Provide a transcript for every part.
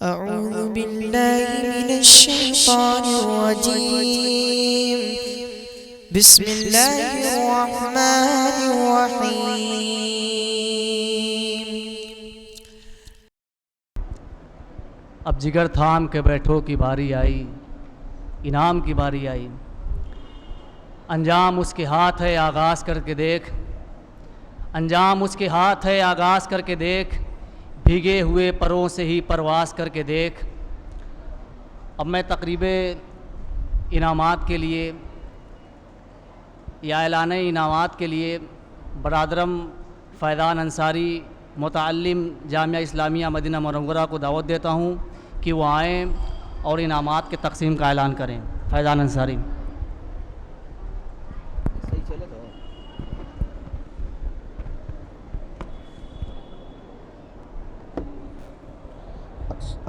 أعوذ بالله من الشيطان الرجيم بسم الله الرحمن الرحيم اب جگر تھام کے بیٹھو کی باری آئی، انعام کی باری آئی، انجام اس کے ہاتھ ہے آغاز کر کے دیکھ، انجام اس کے ہاتھ ہے آغاز کر کے دیکھ، بھیگے ہوئے پروں سے ہی پرواز کر کے دیکھ۔ اب میں تقریب انعامات کے لیے یا اعلان انعامات کے لیے برادرم فیضان انصاری متعلم جامعہ اسلامیہ مدینہ منورہ کو دعوت دیتا ہوں کہ وہ آئیں اور انعامات کے تقسیم کا اعلان کریں۔ فیضان انصاری۔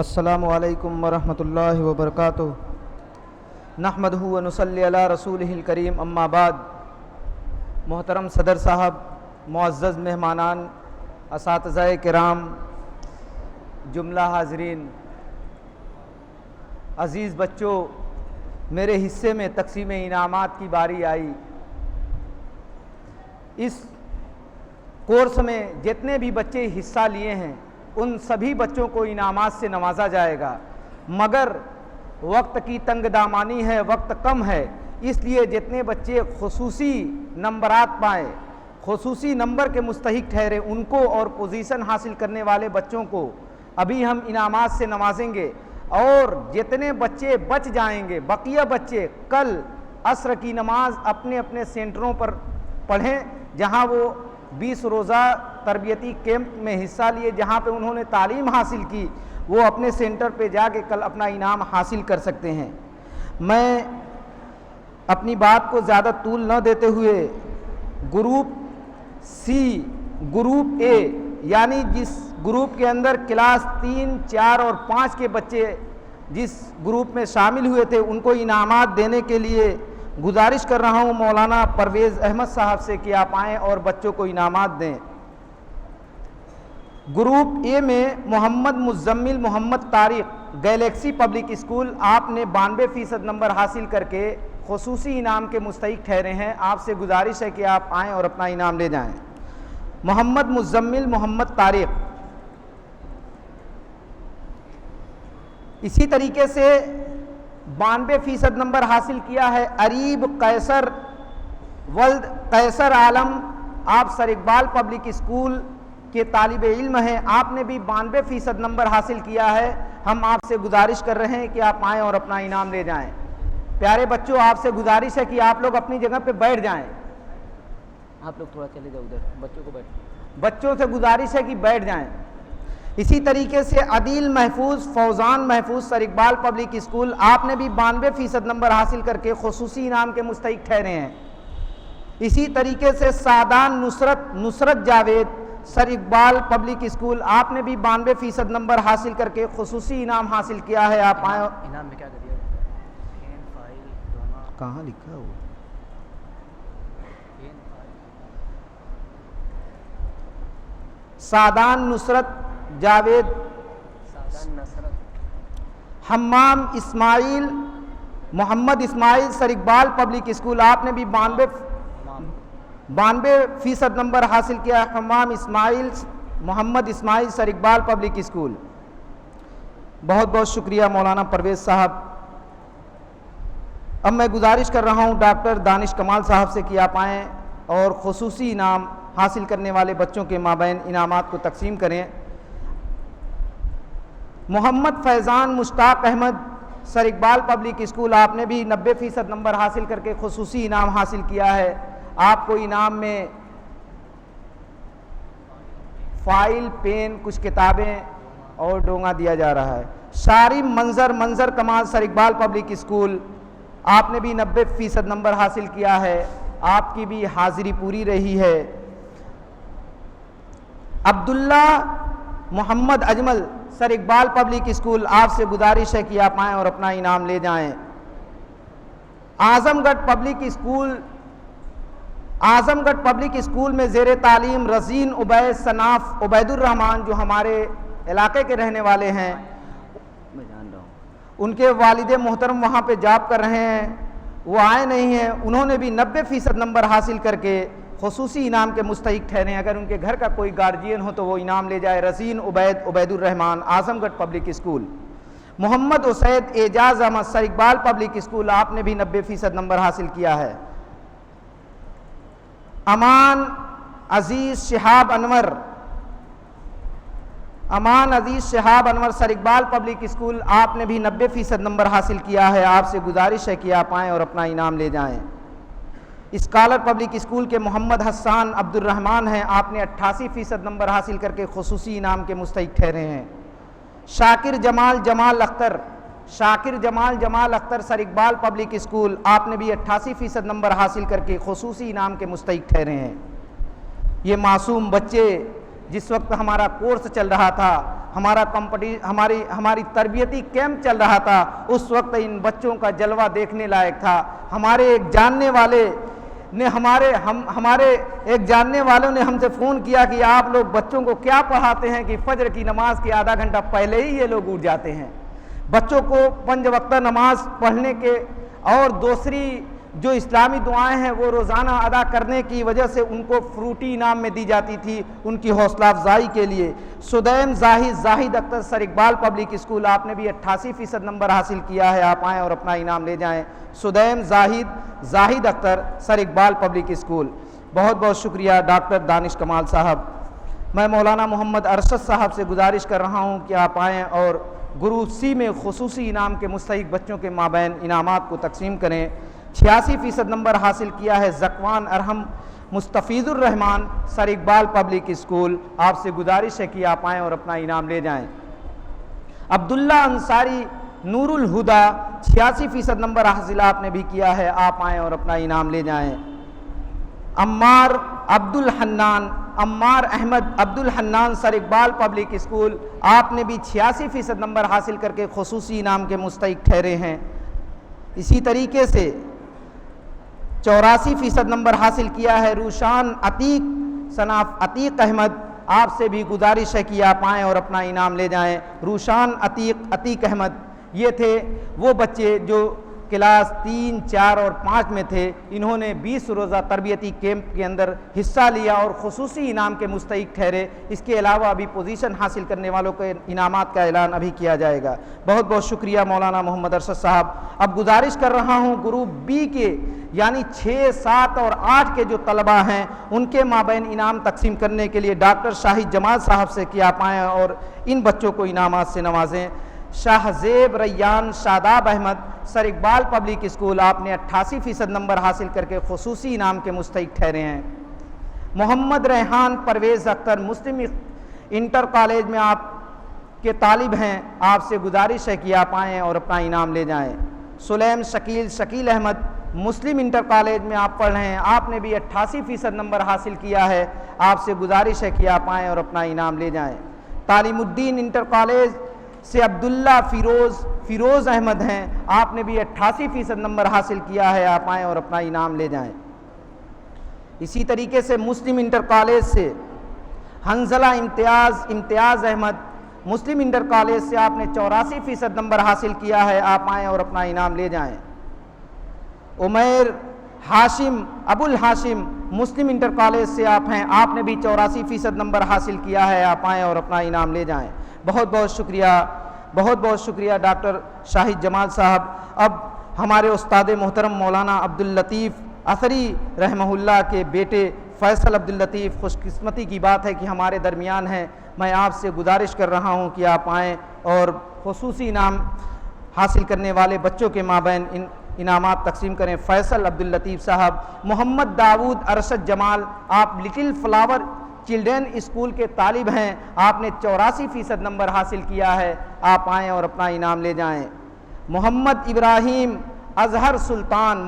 السلام علیکم ورحمۃ اللہ وبرکاتہ۔ نحمدہ و نصلی علی رسولہ الکریم، اما بعد۔ محترم صدر صاحب، معزز مہمانان، اساتذہ کرام، جملہ حاضرین، عزیز بچوں، میرے حصے میں تقسیم انعامات کی باری آئی۔ اس کورس میں جتنے بھی بچے حصہ لیے ہیں ان سبھی بچوں کو انعامات سے نوازا جائے گا، مگر وقت کی تنگ دامانی ہے، وقت کم ہے، اس لیے جتنے بچے خصوصی نمبرات پائیں، خصوصی نمبر کے مستحق ٹھہرے، ان کو اور پوزیشن حاصل کرنے والے بچوں کو ابھی ہم انعامات سے نوازیں گے، اور جتنے بچے بچ جائیں گے، بقیہ بچے کل عصر کی نماز اپنے اپنے سینٹروں پر پڑھیں، جہاں وہ 20 روزہ تربیتی کیمپ میں حصہ لیے، جہاں پہ انہوں نے تعلیم حاصل کی، وہ اپنے سینٹر پہ جا کے کل اپنا انعام حاصل کر سکتے ہیں۔ میں اپنی بات کو زیادہ طول نہ دیتے ہوئے گروپ سی، گروپ اے، یعنی جس گروپ کے اندر کلاس 3، 4 اور 5 کے بچے جس گروپ میں شامل ہوئے تھے، ان کو انعامات دینے کے لیے گزارش کر رہا ہوں مولانا پرویز احمد صاحب سے کہ آپ آئیں اور بچوں کو انعامات دیں۔ گروپ اے میں محمد مزمل محمد طارق، گیلیکسی پبلک اسکول، آپ نے 92% نمبر حاصل کر کے خصوصی انعام کے مستحق ٹھہرے ہیں۔ آپ سے گزارش ہے کہ آپ آئیں اور اپنا انعام لے جائیں۔ محمد مزمل محمد طارق۔ اسی طریقے سے 92% نمبر حاصل کیا ہے اریب قیصر ولد قیصر عالم، آپ سر اقبال پبلک اسکول کے طالب علم ہیں، آپ نے بھی 92% نمبر حاصل کیا ہے۔ ہم آپ سے گزارش کر رہے ہیں کہ آپ آئیں اور اپنا انعام لے جائیں۔ پیارے بچوں، آپ سے گزارش ہے کہ آپ لوگ اپنی جگہ پہ بیٹھ جائیں۔ آپ لوگ تھوڑا چلے جاؤ ادھر، بچوں سے گزارش ہے کہ بیٹھ جائیں۔ اسی طریقے سے عدیل محفوظ فوزان محفوظ سر اقبال پبلک اسکول، آپ نے بھی 92% نمبر حاصل کر کے خصوصی انعام کے مستحق ٹھہرے ہیں۔ اسی طریقے سے سعدان نصرت جاوید سر اقبال پبلک اسکول، آپ نے بھی 92% نمبر حاصل کر کے خصوصی انعام حاصل کیا ہے۔ آپ آئیں۔ انعام میں کیا کر دیا؟ کہاں لکھا ہوا؟ سعدان نصرت جاوید، حمام اسماعیل محمد اسماعیل سر اقبال پبلک اسکول، آپ نے بھی 92% نمبر حاصل کیا ہے۔ حمام اسماعیل محمد اسماعیل سر اقبال پبلک اسکول۔ بہت بہت شکریہ مولانا پرویز صاحب۔ اب میں گزارش کر رہا ہوں ڈاکٹر دانش کمال صاحب سے کہ آپ آئیں اور خصوصی انعام حاصل کرنے والے بچوں کے مابین انعامات کو تقسیم کریں۔ محمد فیضان مشتاق احمد سر اقبال پبلک اسکول، آپ نے بھی 90% نمبر حاصل کر کے خصوصی انعام حاصل کیا ہے۔ آپ کو انعام میں فائل، پین، کچھ کتابیں اور ڈونگا دیا جا رہا ہے۔ شارم منظر کمال سر اقبال پبلک اسکول، آپ نے بھی 90% نمبر حاصل کیا ہے۔ آپ کی بھی حاضری پوری رہی ہے۔ عبداللہ محمد اجمل سر اقبال پبلک اسکول، آپ سے گزارش ہے کہ آپ آئیں اور اپنا انعام لے جائیں۔ اعظم گڑھ پبلک اسکول میں زیر تعلیم رزین عبید صناف عبید الرحمن، جو ہمارے علاقے کے رہنے والے ہیں، میں جان رہا ہوں. ان کے والد محترم وہاں پہ جاب کر رہے ہیں, وہ آئے نہیں ہیں, انہوں نے بھی 90% نمبر حاصل کر کے خصوصی انعام کے مستحق ٹھہرے ہیں. اگر ان کے گھر کا کوئی گارجین ہو تو وہ انعام لے جائے. رزین عبید الرحمان, اعظم گڑھ پبلک اسکول. محمد اسید اعجاز احمد, سر اقبال پبلک اسکول, آپ نے بھی 90% نمبر حاصل کیا ہے. امان عزیز شہاب انور, سر اقبال پبلک اسکول, آپ نے بھی 90% نمبر حاصل کیا ہے. آپ سے گزارش ہے کہ آپ آئیں اور اپنا انعام لے جائیں. اسکالر پبلک اسکول کے محمد حسان عبد الرحمان ہیں, آپ نے 88% نمبر حاصل کر کے خصوصی انعام کے مستحق ٹھہرے ہیں. شاکر جمال جمال اختر, سر اقبال پبلک اسکول, آپ نے بھی 88% نمبر حاصل کر کے خصوصی انعام کے مستحق ٹھہرے ہیں. یہ معصوم بچے, جس وقت ہمارا کورس چل رہا تھا, ہماری تربیتی کیمپ چل رہا تھا, اس وقت ان بچوں کا جلوہ دیکھنے لائق تھا. ہمارے ایک جاننے والوں نے ہم سے فون کیا کہ آپ لوگ بچوں کو کیا پڑھاتے ہیں کہ فجر کی نماز کے آدھا گھنٹہ پہلے ہی یہ لوگ اٹھ جاتے ہیں. بچوں کو 5 وقتہ نماز پڑھنے کے اور دوسری جو اسلامی دعائیں ہیں وہ روزانہ ادا کرنے کی وجہ سے ان کو فروٹی انعام میں دی جاتی تھی, ان کی حوصلہ افزائی کے لیے. سدیم زاہد اختر, سر اقبال پبلک اسکول, آپ نے بھی 88% نمبر حاصل کیا ہے. آپ آئیں اور اپنا انعام لے جائیں. سدیم زاہد اختر, سر اقبال پبلک اسکول. بہت بہت شکریہ ڈاکٹر دانش کمال صاحب. میں مولانا محمد ارشد صاحب سے گزارش کر رہا ہوں کہ آپ آئیں اور گروپ سی میں خصوصی انعام کے مستحق بچوں کے مابین انعامات کو تقسیم کریں. 86% نمبر حاصل کیا ہے زکوان ارحم مستفیض الرحمان, سر اقبال پبلک اسکول, آپ سے گزارش ہے کہ آپ آئیں اور اپنا انعام لے جائیں. عبداللہ انصاری نور الہدا, 86% نمبر حاصل آپ نے بھی کیا ہے. آپ آئیں اور اپنا انعام لے جائیں. عمار احمد عبد الحنان, سر اقبال پبلک اسکول, آپ نے بھی 86% نمبر حاصل کر کے خصوصی انعام کے مستحق ٹھہرے ہیں. اسی طریقے سے 84% نمبر حاصل کیا ہے روشان عتیق احمد, آپ سے بھی گزارش ہے کہ آپ آئیں اور اپنا انعام لے جائیں. روشان عتیق احمد, یہ تھے وہ بچے جو کلاس 3, 4 اور 5 میں تھے. انہوں نے 20 روزہ تربیتی کیمپ کے اندر حصہ لیا اور خصوصی انعام کے مستحق ٹھہرے. اس کے علاوہ ابھی پوزیشن حاصل کرنے والوں کے انعامات کا اعلان ابھی کیا جائے گا. بہت بہت شکریہ مولانا محمد ارشد صاحب. اب گزارش کر رہا ہوں گروپ بی کے یعنی 6, 7 اور 8 کے جو طلبہ ہیں ان کے مابین انعام تقسیم کرنے کے لیے ڈاکٹر شاہد جمال صاحب سے کہ آپ آئیں اور ان بچوں کو انعامات سے نوازیں. شاہ زیب ریان شاداب احمد, سر اقبال پبلک اسکول, آپ نے 88% نمبر حاصل کر کے خصوصی انعام کے مستحق ٹھہرے ہیں. محمد ریحان پرویز اختر, مسلم انٹر کالج میں آپ کے طالب ہیں, آپ سے گزارش ہے کہ آپ آئیں اور اپنا انعام لے جائیں. سلیم شکیل احمد, مسلم انٹر کالج میں آپ پڑھ رہے ہیں, آپ نے بھی 88% نمبر حاصل کیا ہے. آپ سے گزارش ہے کہ آپ آئیں اور اپنا انعام لے جائیں. تعلیم الدین انٹر کالج سے عبداللہ فیروز احمد ہیں, آپ نے بھی 88% نمبر حاصل کیا ہے. آپ آئیں اور اپنا انعام لے جائیں. اسی طریقے سے مسلم انٹر کالج سے حنزلہ امتیاز احمد, مسلم انٹر کالج سے آپ نے 84% نمبر حاصل کیا ہے. آپ آئیں اور اپنا انعام لے جائیں. عمیر ابو الحاشم, مسلم انٹر کالج سے آپ ہیں, آپ نے بھی 84% نمبر حاصل کیا ہے. آپ آئیں اور اپنا انعام لے جائیں. بہت بہت شکریہ ڈاکٹر شاہد جمال صاحب. اب ہمارے استاد محترم مولانا عبداللطیف اثری رحمہ اللہ کے بیٹے فیصل عبداللطیف, خوش قسمتی کی بات ہے کہ ہمارے درمیان ہیں. میں آپ سے گزارش کر رہا ہوں کہ آپ آئیں اور خصوصی انعام حاصل کرنے والے بچوں کے مابین انعامات تقسیم کریں. فیصل عبداللطیف صاحب. محمد داود ارشد جمال, آپ لٹل فلاور چلڈرن اسکول کے طالب ہیں, آپ نے 84% نمبر حاصل کیا ہے. آپ آئیں اور اپنا انعام لے جائیں. محمد ابراہیم اظہر سلطان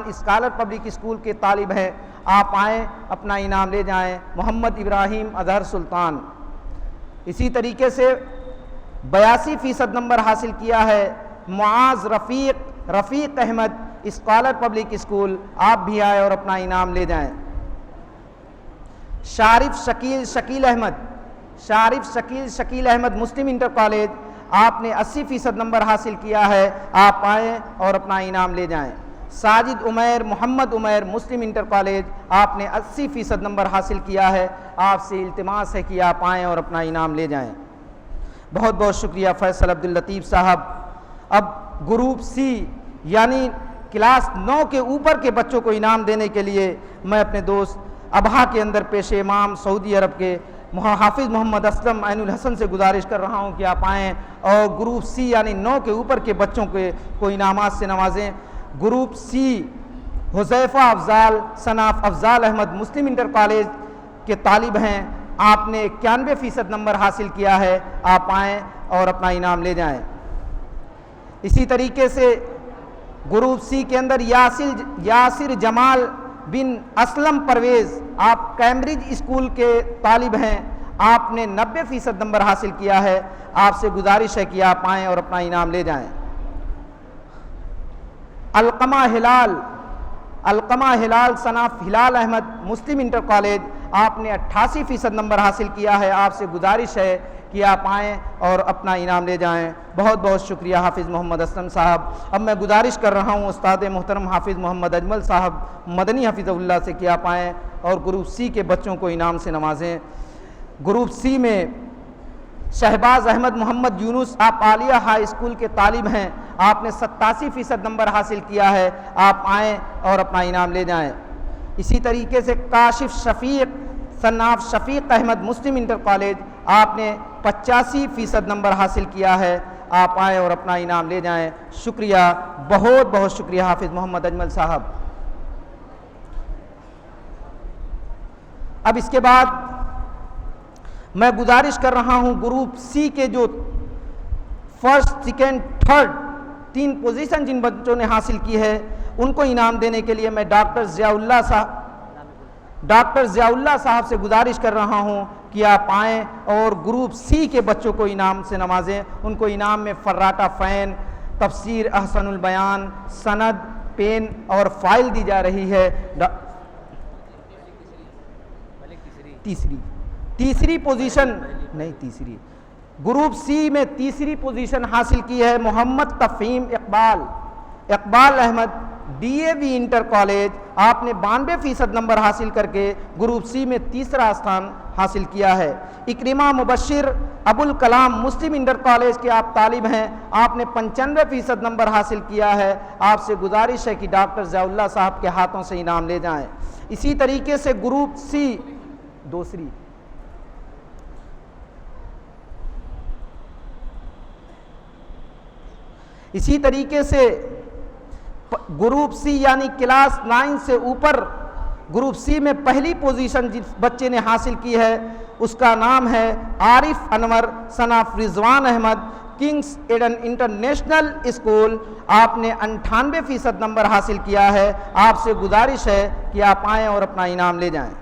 اسکالر پبلک اسکول کے طالب ہیں, آپ آئیں اپنا انعام لے جائیں. محمد ابراہیم اظہر سلطان. اسی طریقے سے 82% نمبر حاصل کیا ہے معاذ رفیق احمد, اسکالر پبلک اسکول, آپ بھی آئیں اور اپنا انعام لے جائیں. شارف شکیل شارف شکیل احمد مسلم انٹر کالج، آپ نے 80% نمبر حاصل کیا ہے، آپ آئیں اور اپنا انعام لے جائیں۔ ساجد عمیر محمد عمیر مسلم انٹر کالج، آپ نے 80% نمبر حاصل کیا ہے، آپ سے التماس ہے کہ آپ آئیں اور اپنا انعام لے جائیں۔ بہت بہت شکریہ فیصل عبداللطیف صاحب۔ اب گروپ سی یعنی کلاس 9 کے اوپر کے بچوں کو انعام دینے کے لیے میں اپنے دوست ابہا کے اندر پیش امام سعودی عرب کے حافظ محمد اسلم عین الحسن سے گزارش کر رہا ہوں کہ آپ آئیں اور گروپ سی یعنی 9 کے اوپر کے بچوں کو انعامات سے نوازیں۔ گروپ سی حذیفہ افضال صناف افضال احمد مسلم انٹر کالج کے طالب ہیں، آپ نے 91% نمبر حاصل کیا ہے، آپ آئیں اور اپنا انعام لے جائیں۔ اسی طریقے سے گروپ سی کے اندر یاسر جمال بن اسلم پرویز، آپ کیمبرج اسکول کے طالب ہیں، آپ نے 90% نمبر حاصل کیا ہے، آپ سے گزارش ہے کہ آپ آئیں اور اپنا انعام لے جائیں۔ علقمہ ہلال صناف ہلال احمد مسلم انٹر کالج، آپ نے 88% نمبر حاصل کیا ہے، آپ سے گزارش ہے کہ آپ آئیں اور اپنا انعام لے جائیں۔ بہت بہت شکریہ حافظ محمد اسلم صاحب۔ اب میں گزارش کر رہا ہوں استاد محترم حافظ محمد اجمل صاحب مدنی حفظہ اللہ سے کہ آپ آئیں اور گروپ سی کے بچوں کو انعام سے نوازیں۔ گروپ سی میں شہباز احمد محمد یونس، آپ عالیہ ہائی اسکول کے طالب ہیں، آپ نے 87% نمبر حاصل کیا ہے، آپ آئیں اور اپنا انعام لے جائیں۔ اسی طریقے سے کاشف شفیق صناف شفیق احمد مسلم انٹر کالج، آپ نے 85% نمبر حاصل کیا ہے، آپ آئیں اور اپنا انعام لے جائیں۔ شکریہ، بہت بہت شکریہ حافظ محمد اجمل صاحب۔ اب اس کے بعد میں گزارش کر رہا ہوں گروپ سی کے جو فرسٹ سیکنڈ تھرڈ 3 پوزیشن جن بچوں نے حاصل کی ہے ان کو انعام دینے کے لیے میں ڈاکٹر ضیاء اللہ صاحب سے گزارش کر رہا ہوں کہ آپ آئیں اور گروپ سی کے بچوں کو انعام سے نوازیں۔ ان کو انعام میں فراٹا فین، تفسیر احسن البیان، سند، پین اور فائل دی جا رہی ہے۔ تیسری پوزیشن نہیں، گروپ سی میں تیسری پوزیشن حاصل کی ہے Muhammad Tafheem Iqbal Ahmad D A V inter college, آپ نے 92% نمبر حاصل کر کے گروپ سی میں تیسرا استھان حاصل کیا ہے۔ اکرمہ مبشر ابوالکلام مسلم انٹر کالج کے آپ طالب ہیں، آپ نے 95% نمبر حاصل کیا ہے، آپ سے گزارش ہے کہ ڈاکٹر ضیاء اللہ صاحب کے ہاتھوں سے انعام لے جائیں۔ اسی طریقے سے گروپ سی اسی طریقے سے گروپ سی یعنی کلاس 9 سے اوپر گروپ سی میں پہلی پوزیشن جس بچے نے حاصل کی ہے اس کا نام ہے عارف انور صناف Rizwan Ahmed Kings Eden International school, آپ نے 98% نمبر حاصل کیا ہے، آپ سے گزارش ہے کہ آپ آئیں اور اپنا انعام لے جائیں۔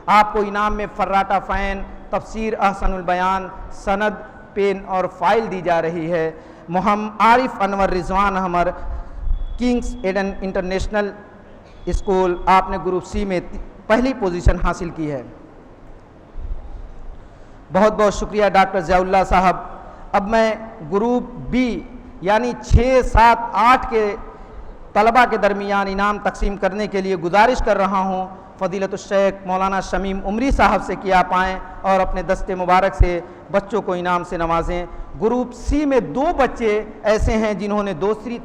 آپ کو انعام میں فراٹا فین، تفسیر احسن البیان، سند، پین اور فائل دی جا رہی ہے۔ Mohammad Arif Anwar Rizwan Ahmed Kings Eden International school, آپ نے گروپ سی میں پہلی پوزیشن حاصل کی ہے۔ بہت بہت شکریہ ڈاکٹر ضیاء اللہ صاحب۔ اب میں گروپ بی یعنی 6، 7، 8 کے طلبہ کے درمیان انعام تقسیم کرنے کے لیے گزارش کر رہا ہوں فضیلت الشیخ مولانا شمیم عمری صاحب سے کہ آپ آئیں اور اپنے دست مبارک سے بچوں کو انعام سے نوازیں۔ گروپ سی میں 2 بچے ایسے ہیں جنہوں نے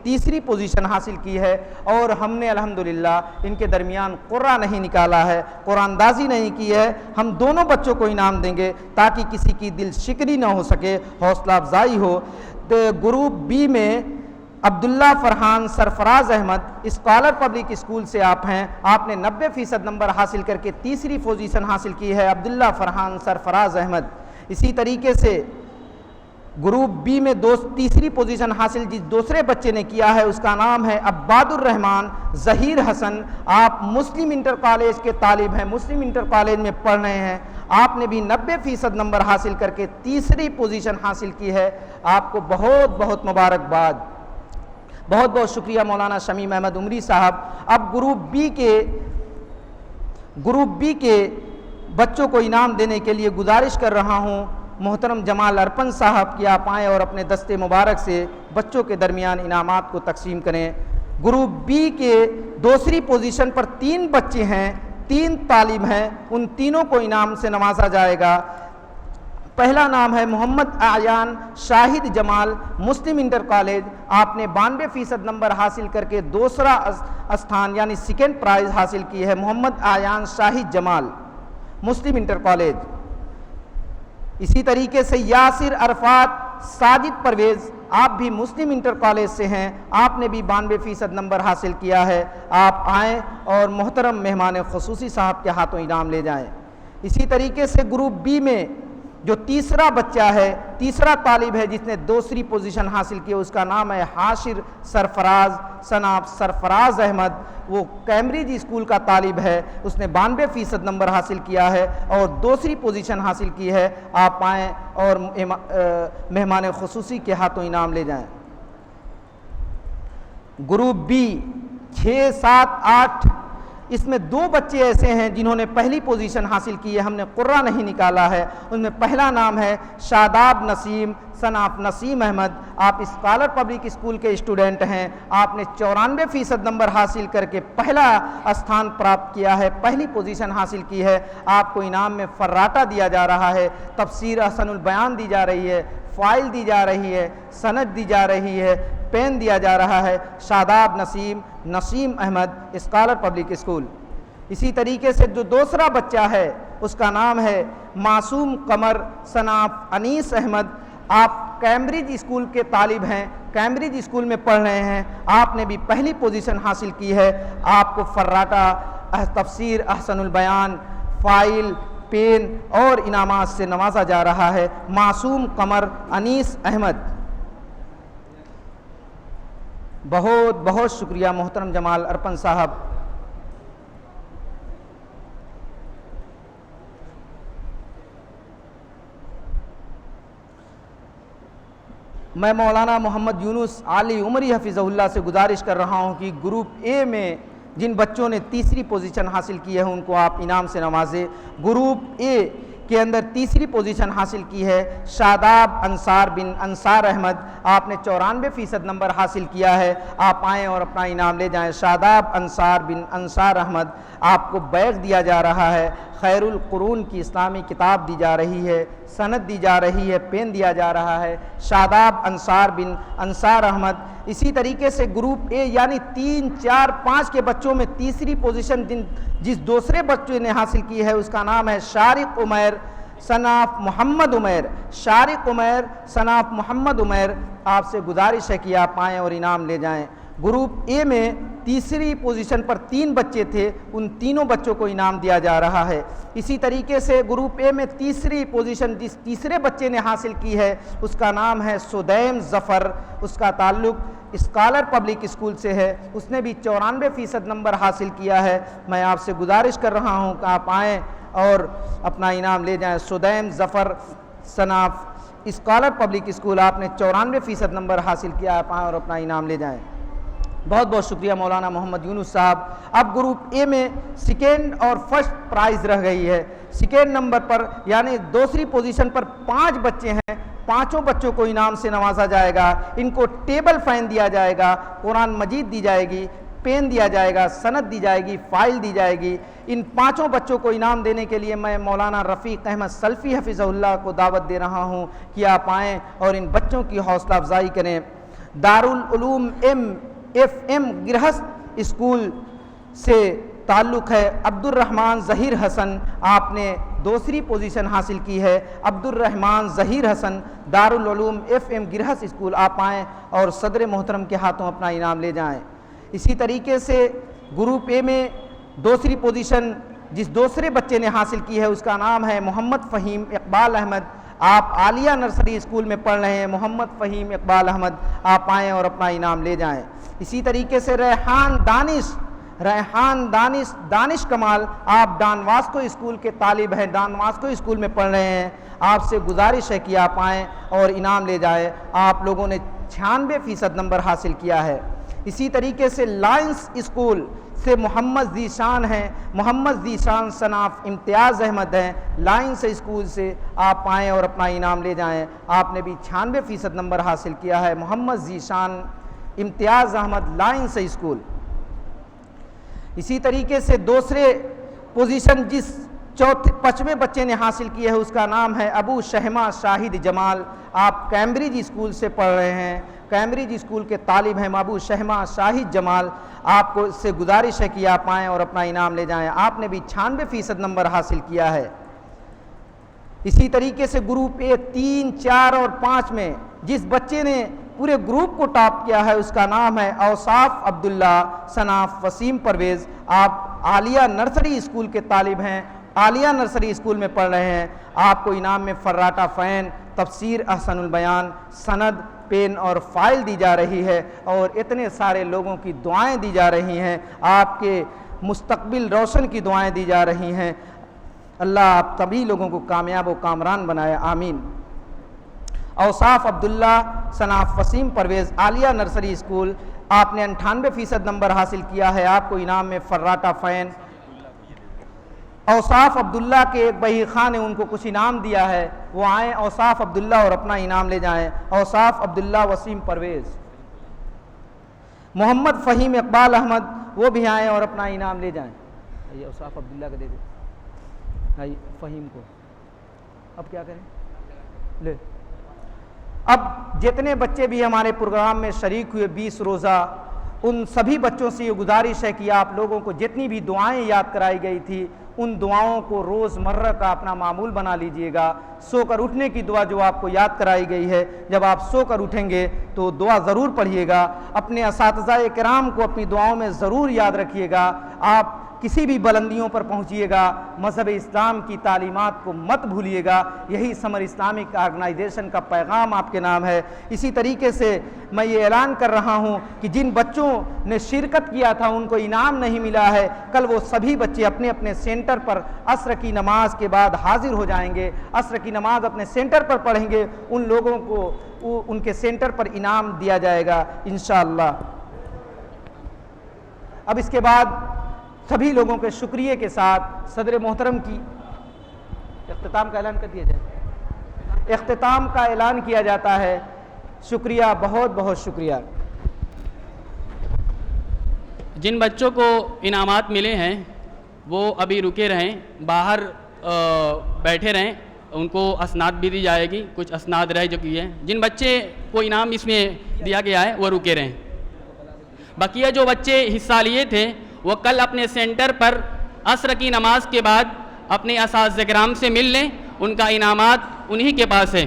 تیسری پوزیشن حاصل کی ہے اور ہم نے الحمدللہ ان کے درمیان قرعہ نہیں نکالا ہے، قرآن دازی نہیں کی ہے۔ ہم دونوں بچوں کو انعام دیں گے تاکہ کسی کی دل شکنی نہ ہو سکے، حوصلہ افزائی ہو۔ گروپ بی میں عبداللہ فرحان سرفراز احمد اسکالر پبلک اسکول سے آپ ہیں، آپ نے 90% نمبر حاصل کر کے تیسری پوزیشن حاصل کی ہے، عبداللہ فرحان سرفراز احمد۔ اسی طریقے سے گروپ بی میں تیسری پوزیشن حاصل جس دوسرے بچے نے کیا ہے اس کا نام ہے عباد الرحمان ظہیر حسن، آپ مسلم انٹر کالج کے طالب ہیں، مسلم انٹر کالج میں پڑھ رہے ہیں، آپ نے بھی 90% نمبر حاصل کر کے تیسری پوزیشن حاصل کی ہے، آپ کو بہت بہت مبارکباد۔ بہت بہت شکریہ مولانا شمیم احمد عمری صاحب۔ اب گروپ بی کے بچوں کو انعام دینے کے لیے گزارش کر رہا ہوں محترم جمال ارپن صاحب کہ آپ آئیں اور اپنے دستے مبارک سے بچوں کے درمیان انعامات کو تقسیم کریں۔ گروپ بی کے دوسری پوزیشن پر 3 بچے ہیں، 3 طالب ہیں، ان تینوں کو انعام سے نوازا جائے گا۔ پہلا نام ہے محمد اعیان شاہد جمال، مسلم انٹر کالج۔ آپ نے 92% نمبر حاصل کر کے دوسرا استھان یعنی سیکنڈ پرائز حاصل کی ہے۔ محمد اعیان شاہد جمال، مسلم انٹر کالج۔ اسی طریقے سے یاسر عرفات ساجد پرویز، آپ بھی مسلم انٹر کالج سے ہیں، آپ نے بھی 92% نمبر حاصل کیا ہے۔ آپ آئیں اور محترم مہمان خصوصی صاحب کے ہاتھوں انعام لے جائیں۔ اسی طریقے سے گروپ بی میں جو تیسرا بچہ ہے، تیسرا طالب ہے جس نے دوسری پوزیشن حاصل کی، اس کا نام ہے حاشر سرفراز سناب سرفراز احمد، وہ کیمبرج اسکول کا طالب ہے، اس نے 92% نمبر حاصل کیا ہے اور دوسری پوزیشن حاصل کی ہے۔ آپ آئیں اور مہمان خصوصی کے ہاتھوں انعام لے جائیں۔ گروپ بی 6، 7، 8، اس میں 2 بچے ایسے ہیں جنہوں نے پہلی پوزیشن حاصل کی ہے، ہم نے قرہ نہیں نکالا ہے۔ ان میں پہلا نام ہے شاداب نسیم صنعت نسیم احمد، آپ اسکالر پبلک اسکول کے اسٹوڈنٹ ہیں، آپ نے 94% نمبر حاصل کر کے پہلا استھان پراپت کیا ہے، پہلی پوزیشن حاصل کی ہے۔ آپ کو انعام میں فراٹا دیا جا رہا ہے، تفسیر احسن البیان دی جا رہی ہے، فائل دی جا رہی ہے، سند دی جا رہی ہے، پین دیا جا رہا ہے۔ شاداب نسیم احمد اسکالر پبلک اسکول۔ اسی طریقے سے جو دوسرا بچہ ہے اس کا نام ہے معصوم قمر صنعت انیس احمد، آپ کیمبرج اسکول کے طالب ہیں، کیمبرج اسکول میں پڑھ رہے ہیں، آپ نے بھی پہلی پوزیشن حاصل کی ہے۔ آپ کو فراٹا، تفسیر احسن البیان، فائل، پین اور انعامات سے نوازا جا رہا ہے۔ معصوم قمر انیس احمد، بہت بہت شکریہ محترم جمال ارپن صاحب۔ میں مولانا محمد یونس علی عمری حفظہ اللہ سے گزارش کر رہا ہوں کہ گروپ اے میں جن بچوں نے تیسری پوزیشن حاصل کی ہے ان کو آپ انعام سے نوازیں۔ گروپ اے کے اندر تیسری پوزیشن حاصل کی ہے شاداب انصار بن انصار احمد، آپ نے 94% نمبر حاصل کیا ہے۔ آپ آئیں اور اپنا انعام لے جائیں۔ شاداب انصار بن انصار احمد، آپ کو بیگ دیا جا رہا ہے، خیر القرون کی اسلامی کتاب دی جا رہی ہے، سند دی جا رہی ہے، پین دیا جا رہا ہے۔ شاداب انصار بن انصار احمد۔ اسی طریقے سے گروپ اے یعنی 3، 4، 5 کے بچوں میں تیسری پوزیشن جس دوسرے بچے نے حاصل کی ہے اس کا نام ہے شارق عمیر صنعت محمد عمیر۔ شارق عمیر صنعت محمد عمیر، آپ سے گزارش ہے کہ آپ آئیں اور انعام لے جائیں۔ گروپ اے میں تیسری پوزیشن پر 3 بچے تھے، ان تینوں بچوں کو انعام دیا جا رہا ہے۔ اسی طریقے سے گروپ اے میں تیسری پوزیشن جس تیسرے بچے نے حاصل کی ہے اس کا نام ہے سدیم ظفر، اس کا تعلق اسکالر پبلک اسکول سے ہے، اس نے بھی 94% نمبر حاصل کیا ہے۔ میں آپ سے گزارش کر رہا ہوں کہ آپ آئیں اور اپنا انعام لے جائیں۔ سدیم ظفر صنعت اسکالر پبلک اسکول، آپ نے 94% نمبر حاصل کیا، آپ آئیں اور اپنا انعام لے جائیں۔ بہت بہت شکریہ مولانا محمد یونس صاحب۔ اب گروپ اے میں سیکنڈ اور فرسٹ پرائز رہ گئی ہے۔ سیکنڈ نمبر پر یعنی دوسری پوزیشن پر 5 بچے ہیں، 5 بچوں کو انعام سے نوازا جائے گا۔ ان کو ٹیبل فین دیا جائے گا، قرآن مجید دی جائے گی، پین دیا جائے گا، سند دی جائے گی، فائل دی جائے گی۔ ان 5 بچوں کو انعام دینے کے لیے میں مولانا رفیق احمد سلفی حفظہ اللہ کو دعوت دے رہا ہوں کہ آپ آئیں اور ان بچوں کی حوصلہ افزائی کریں۔ دارالعلوم FM گرہست اسکول سے تعلق ہے عبد الرحمن ظہیر حسن، آپ نے دوسری پوزیشن حاصل کی ہے۔ عبد الرحمن ظہیر حسن، دارالعلوم FM گرہست اسکول، آپ آئیں اور صدر محترم کے ہاتھوں اپنا انعام لے جائیں۔ اسی طریقے سے گروپ اے میں دوسری پوزیشن جس دوسرے بچے نے حاصل کی ہے اس کا نام ہے محمد فہیم اقبال احمد، آپ عالیہ نرسری اسکول میں پڑھ رہے ہیں۔ محمد فہیم اقبال احمد، آپ آئیں اور اپنا انعام لے جائیں۔ اسی طریقے سے ریحان دانش کمال، آپ ڈان واسکو اسکول کے طالب ہیں، ڈان واسکو اسکول میں پڑھ رہے ہیں۔ آپ سے گزارش ہے کہ آپ آئیں اور انعام لے جائیں۔ آپ لوگوں نے 96% نمبر حاصل کیا ہے۔ اسی طریقے سے لائنس اسکول سے محمد ذیشان ہیں، محمد ذیشان صناف امتیاز احمد ہیں، لائنس اسکول سے آپ آئیں اور اپنا انعام لے جائیں۔ آپ نے بھی 96% نمبر حاصل کیا ہے۔ محمد ذیشان امتیاز احمد، لائنس اسکول۔ اسی طریقے سے دوسرے پوزیشن جس 5ویں بچے نے حاصل کی ہے اس کا نام ہے ابو شہمہ شاہد جمال۔ آپ کیمبرج اسکول سے پڑھ رہے ہیں، کیمبرج اسکول کے طالب ہیں ابو شہمہ شاہد جمال۔ آپ کو اس سے گزارش ہے کہ آپ آئیں اور اپنا انعام لے جائیں۔ آپ نے بھی 96% نمبر حاصل کیا ہے۔ اسی طریقے سے گروپ اے 3، 4 اور 5 میں جس بچے نے پورے گروپ کو ٹاپ کیا ہے اس کا نام ہے اوصاف عبداللہ صناف وسیم پرویز۔ آپ عالیہ نرسری اسکول کے طالب ہیں، عالیہ نرسری اسکول میں پڑھ رہے ہیں۔ آپ کو انعام میں فراٹا فین، تفسیر احسن البیان، سند، پین اور فائل دی جا رہی ہے، اور اتنے سارے لوگوں کی دعائیں دی جا رہی ہیں، آپ کے مستقبل روشن کی دعائیں دی جا رہی ہیں۔ اللہ آپ سبھی لوگوں کو کامیاب و کامران بنائے، آمین۔ اوصاف عبداللہ صناف وسیم پرویز، عالیہ نرسری اسکول، آپ نے 98% نمبر حاصل کیا ہے۔ آپ کو انعام میں فراٹا فین۔ اوصاف عبداللہ کے ایک بہی خان نے ان کو کچھ انعام دیا ہے، وہ آئیں اوصاف عبداللہ اور اپنا انعام لے جائیں۔ اوصاف عبداللہ وسیم پرویز۔ محمد فہیم اقبال احمد، وہ بھی آئیں اور اپنا انعام لے جائیں۔ یہ اوصاف عبداللہ کا دے دیں، فہیم کو۔ اب کیا کریں؟ لے۔ اب جتنے بچے بھی ہمارے پروگرام میں شریک ہوئے 20 روزہ، ان سبھی بچوں سے یہ گزارش ہے کہ آپ لوگوں کو جتنی بھی دعائیں یاد کرائی گئی تھی ان دعاؤں کو روز مرہ کا اپنا معمول بنا لیجئے گا۔ سو کر اٹھنے کی دعا جو آپ کو یاد کرائی گئی ہے، جب آپ سو کر اٹھیں گے تو دعا ضرور پڑھیے گا۔ اپنے اساتذہ کرام کو اپنی دعاؤں میں ضرور یاد رکھیے گا۔ آپ کسی بھی بلندیوں پر پہنچیے گا، مذہب اسلام کی تعلیمات کو مت بھولیے گا۔ یہی سمر اسلامک آرگنائزیشن کا پیغام آپ کے نام ہے۔ اسی طریقے سے میں یہ اعلان کر رہا ہوں کہ جن بچوں نے شرکت کیا تھا ان کو انعام نہیں ملا ہے، کل وہ سبھی بچے اپنے اپنے سینٹر پر عصر کی نماز کے بعد حاضر ہو جائیں گے، عصر کی نماز اپنے سینٹر پر پڑھیں گے، ان لوگوں کو ان کے سینٹر پر انعام دیا جائے گا انشاءاللہ۔ اب اس کے بعد سبھی لوگوں کے شکریہ کے ساتھ صدر محترم کی اختتام کا اعلان کر دیا جائے۔ اختتام کا اعلان کیا جاتا ہے۔ شکریہ، بہت بہت شکریہ۔ جن بچوں کو انعامات ملے ہیں وہ ابھی رکے رہیں، باہر بیٹھے رہیں، ان کو اسناد بھی دی جائے گی، کچھ اسناد رہ چکی ہے۔ جن بچے کو انعام اس میں دیا گیا ہے وہ رکے رہیں۔ بقیہ جو بچے حصہ لیے تھے وہ کل اپنے سینٹر پر عصر کی نماز کے بعد اپنے اساتذہ کرام سے مل لیں، ان کا انعامات انہی کے پاس ہے۔